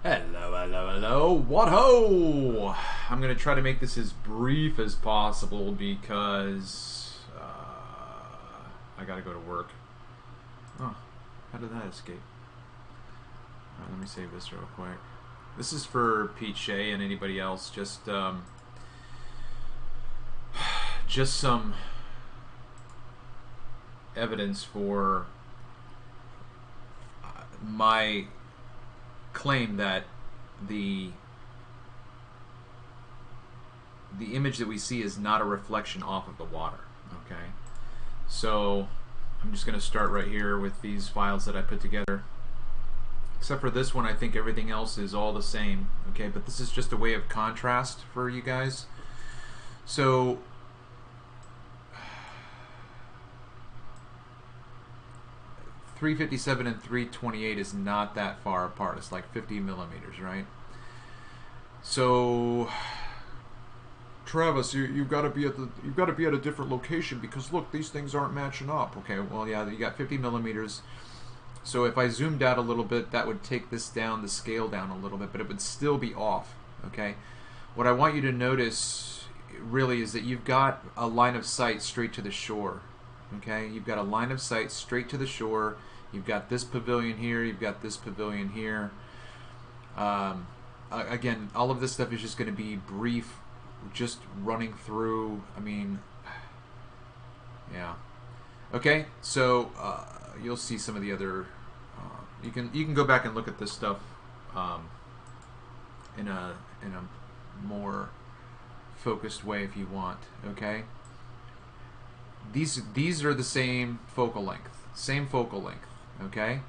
Hello, hello, hello. What ho! I'm going to try to make this as brief as possible because I got to go to work. Oh, how did that escape? Alright, let me save this real quick. This is for Pete, Shea, and anybody else. Just some evidence for my claim that the image that we see is not a reflection off of the water. Okay, so I'm just going to start right here with these files that I put together. Except for this one, I think everything else is all the same. Okay, but this is just a way of contrast for you guys. So .357 and 328 is not that far apart. It's like 50 millimeters, right? So, Travis, you've got to be at a different location because look, these things aren't matching up. Okay, well, yeah, you got 50 millimeters. So if I zoomed out a little bit, that would take this down, the scale down a little bit, but it would still be off. Okay, what I want you to notice really is that you've got a line of sight straight to the shore. Okay, you've got a line of sight straight to the shore. You've got this pavilion here. You've got this pavilion here. Again, all of this stuff is just going to be brief, just running through. I mean, yeah. Okay, so you'll see some of the other. You can go back and look at this stuff in a more focused way if you want. Okay. These are the same focal length. Okay,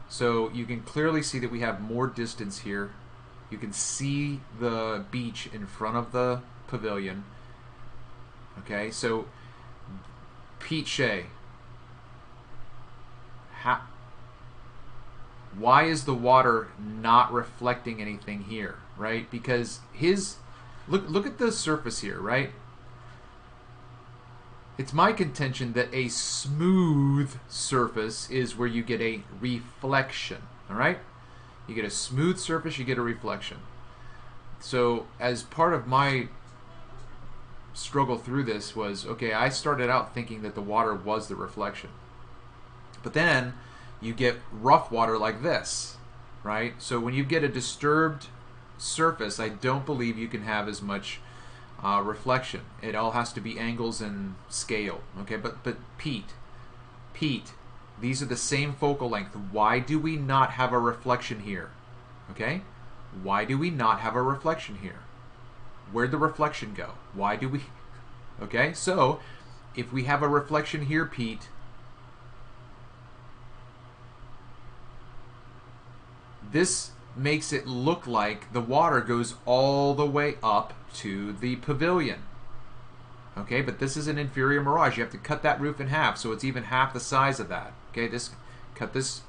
so you can clearly see that we have more distance here. You can see the beach in front of the pavilion. Okay, so Pete, Shea, why is the water not reflecting anything here, right? Because look at the surface here, right? It's my contention that a smooth surface is where you get a reflection, all right? You get a smooth surface, you get a reflection. So as part of my struggle through this was, okay, I started out thinking that the water was the reflection. But then you get rough water like this, right? So when you get a disturbed surface, I don't believe you can have as much reflection. It all has to be angles and scale. Okay, but Pete, these are the same focal length. Why do we not have a reflection here? Okay, why do we not have a reflection here? Where'd the reflection go? Why do we? Okay, so if we have a reflection here, Pete, this makes it look like the water goes all the way up to the pavilion. Okay, but this is an inferior mirage. You have to cut that roof in half, so it's even half the size of that. Okay, cut this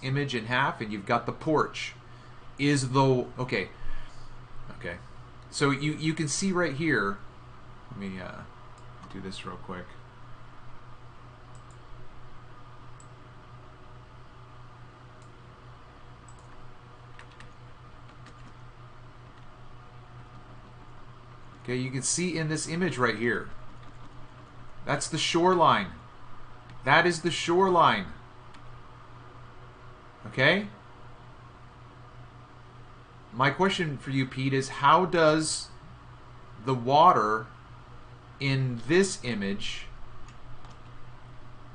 image in half, and you've got the porch. Okay. So you can see right here. Let me do this real quick. Okay, you can see in this image right here. That's the shoreline. That is the shoreline. Okay? My question for you, Pete, is how does the water in this image,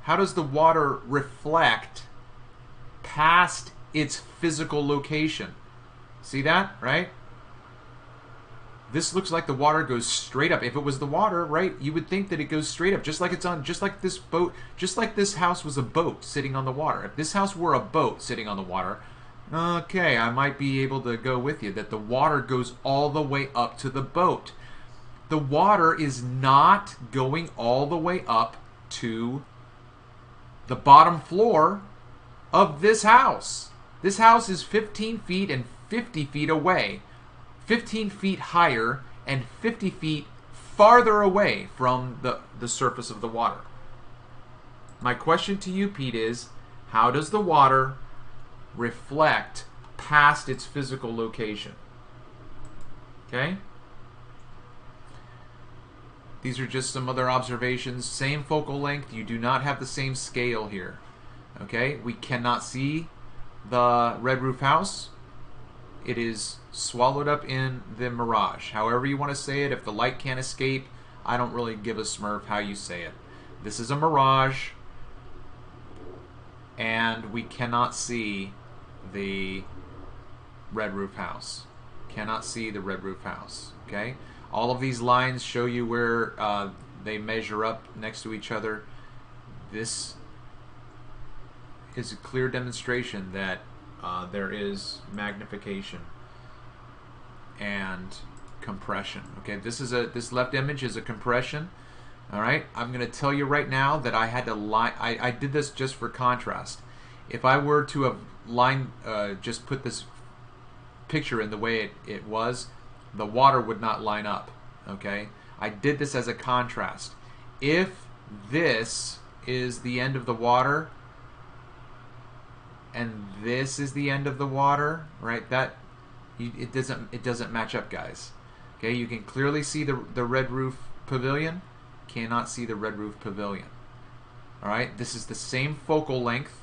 how does the water reflect past its physical location? See that, right? This looks like the water goes straight up. If it was the water, right, you would think that it goes straight up, just like it's on, just like this boat, just like this house was a boat sitting on the water. If this house were a boat sitting on the water, okay, I might be able to go with you that the water goes all the way up to the boat. The water is not going all the way up to the bottom floor of this house. This house is 15 feet and 50 feet away. 15 feet higher and 50 feet farther away from the surface of the water. My question to you, Pete, is how does the water reflect past its physical location. Okay? These are just some other observations. Same focal length. You do not have the same scale here. Okay? We cannot see the red roof house. It is swallowed up in the mirage. However you want to say it, if the light can't escape, I don't really give a smurf how you say it. This is a mirage, and we cannot see the red roof house. Cannot see the red roof house. Okay? All of these lines show you where they measure up next to each other. This is a clear demonstration that there is magnification and compression. Okay, this left image is a compression. All right, I'm going to tell you right now that I had to line. I did this just for contrast. If I were to have just put this picture in the way it was, the water would not line up. Okay, I did this as a contrast. If this is the end of the water and this is the end of the water, right? It doesn't match up, guys. Okay, you can clearly see the red roof pavilion. Cannot see the red roof pavilion. All right, this is the same focal length,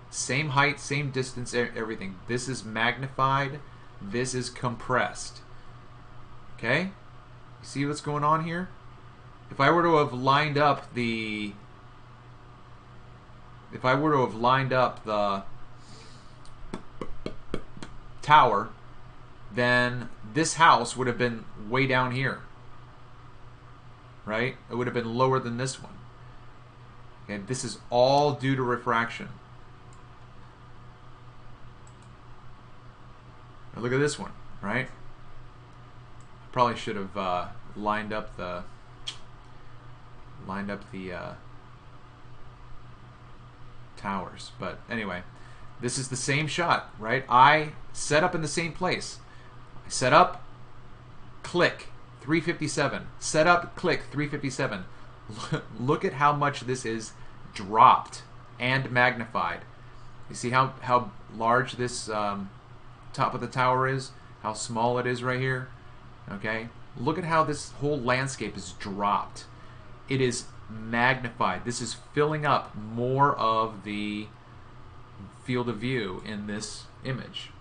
same height, same distance, everything. This is magnified. This is compressed. Okay, you see what's going on here? If I were to have lined up the tower, then this house would have been way down here, right? It would have been lower than this one. Okay, this is all due to refraction. Now look at this one, right? I probably should have lined up the towers, but anyway, this is the same shot, right? I set up in the same place. I set up, click, 357. Set up, click, 357. Look at how much this is dropped and magnified. You see how large this top of the tower is? How small it is right here? Okay? Look at how this whole landscape is dropped. It is magnified. This is filling up more of the field of view in this image.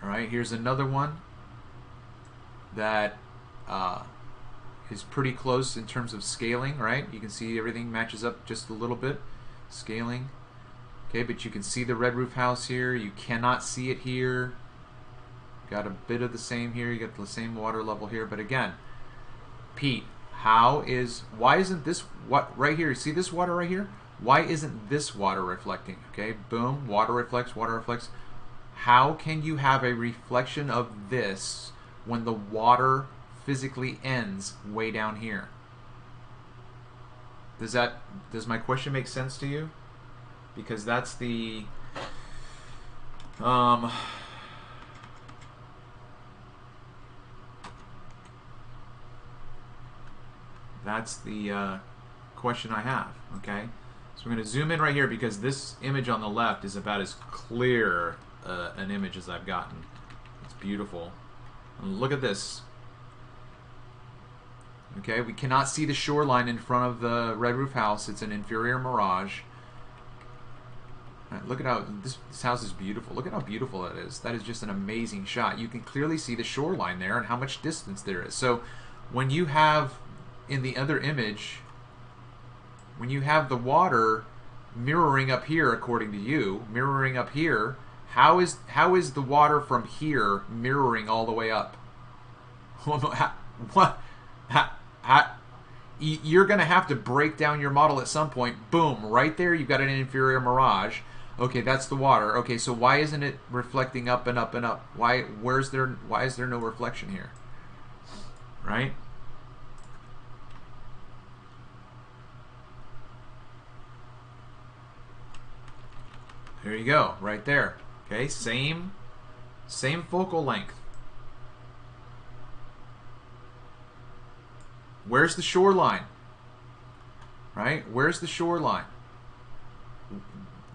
All right, here's another one that is pretty close in terms of scaling, right? You can see everything matches up just a little bit. Scaling. Okay, but you can see the red roof house here. You cannot see it here. Got a bit of the same here. You got the same water level here. But again, Pete, why isn't this, what right here, see this water right here? Why isn't this water reflecting? Okay, boom, water reflects, water reflects. How can you have a reflection of this when the water physically ends way down here? Does my question make sense to you? Because that's the question I have. Okay, so we're going to zoom in right here because this image on the left is about as clear an image as I've gotten. It's beautiful. And look at this. Okay, we cannot see the shoreline in front of the red roof house. It's an inferior mirage. Right, look at how this house is beautiful. Look at how beautiful that is. That is just an amazing shot. You can clearly see the shoreline there and how much distance there is. So when you have in the other image, when you have the water mirroring up here, according to you, mirroring up here, how is the water from here mirroring all the way up? What? You're going to have to break down your model at some point. Boom, right there you've got an inferior mirage. Okay, that's the water. Okay, so why isn't it reflecting up and up and up? Why is there no reflection here? Right? There you go, right there. Okay, same focal length. Where's the shoreline? Right? Where's the shoreline?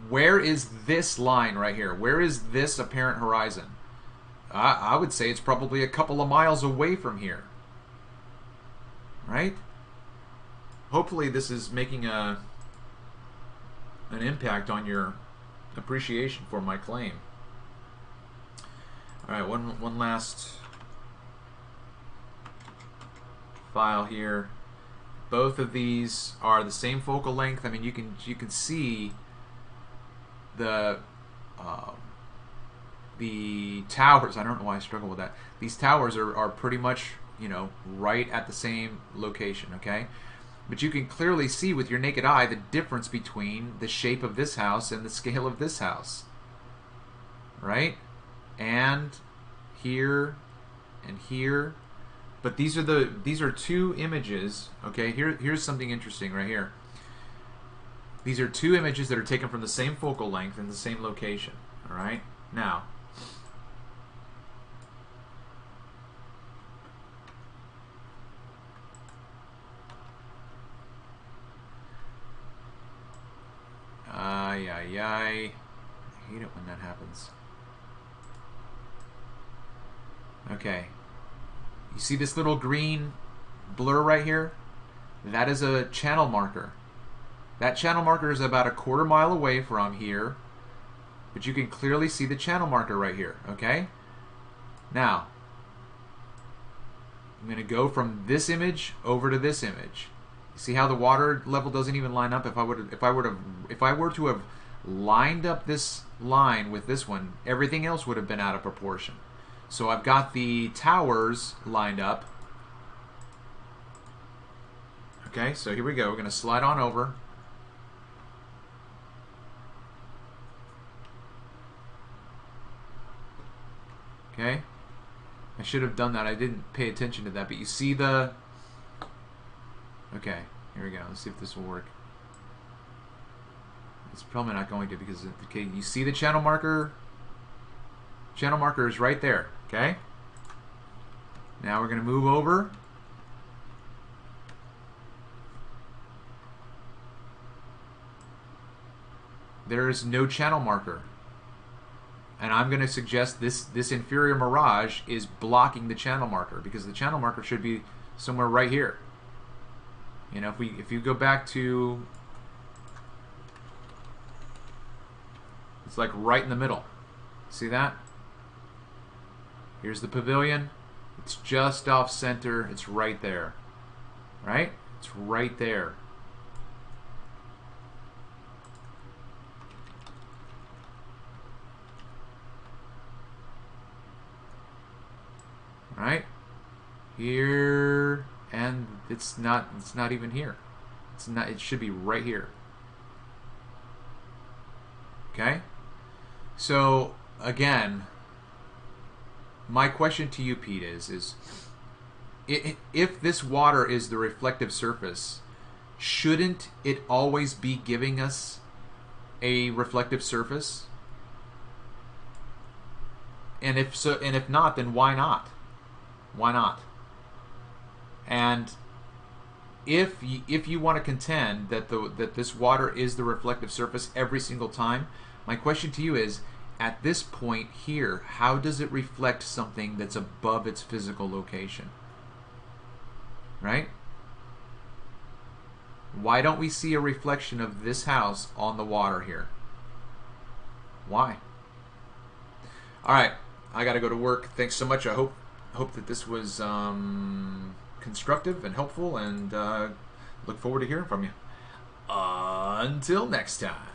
Where is this line right here? Where is this apparent horizon? I would say it's probably a couple of miles away from here. Right? Hopefully this is making an impact on your appreciation for my claim. All right, one last file here. Both of these are the same focal length. I mean, you can see the towers. I don't know why I struggle with that. These towers are pretty much, you know, right at the same location, okay? But you can clearly see with your naked eye the difference between the shape of this house and the scale of this house, right? And here and here. But these are two images, okay? Here's something interesting right here. These are two images that are taken from the same focal length in the same location, all right? Now, I hate it when that happens. Okay. You see this little green blur right here? That is a channel marker. That channel marker is about a quarter mile away from here, but you can clearly see the channel marker right here, okay? Now, I'm going to go from this image over to this image. See how the water level doesn't even line up? If I were to have lined up this line with this one, everything else would have been out of proportion. So I've got the towers lined up. Okay, so here we go. We're going to slide on over. Okay. I should have done that. I didn't pay attention to that, but you see the... Okay, here we go. Let's see if this will work. It's probably not going to because, okay, you see the channel marker? Channel marker is right there, okay? Now we're going to move over. There is no channel marker. And I'm going to suggest this inferior mirage is blocking the channel marker because the channel marker should be somewhere right here. You know, if you go back to, it's like right in the middle. See that? Here's the pavilion. It's just off center. It's right there. Right? It's right there. Right? Here, and it's not even here. It's not, it should be right here. Okay? So again, my question to you, Pete, is if this water is the reflective surface, shouldn't it always be giving us a reflective surface? And if so, and if not, then why not? Why not? And if you want to contend that that this water is the reflective surface every single time, my question to you is, at this point here, how does it reflect something that's above its physical location? Right? Why don't we see a reflection of this house on the water here? Why? All right, I got to go to work. Thanks so much. I hope that this was constructive and helpful, and look forward to hearing from you. Until next time.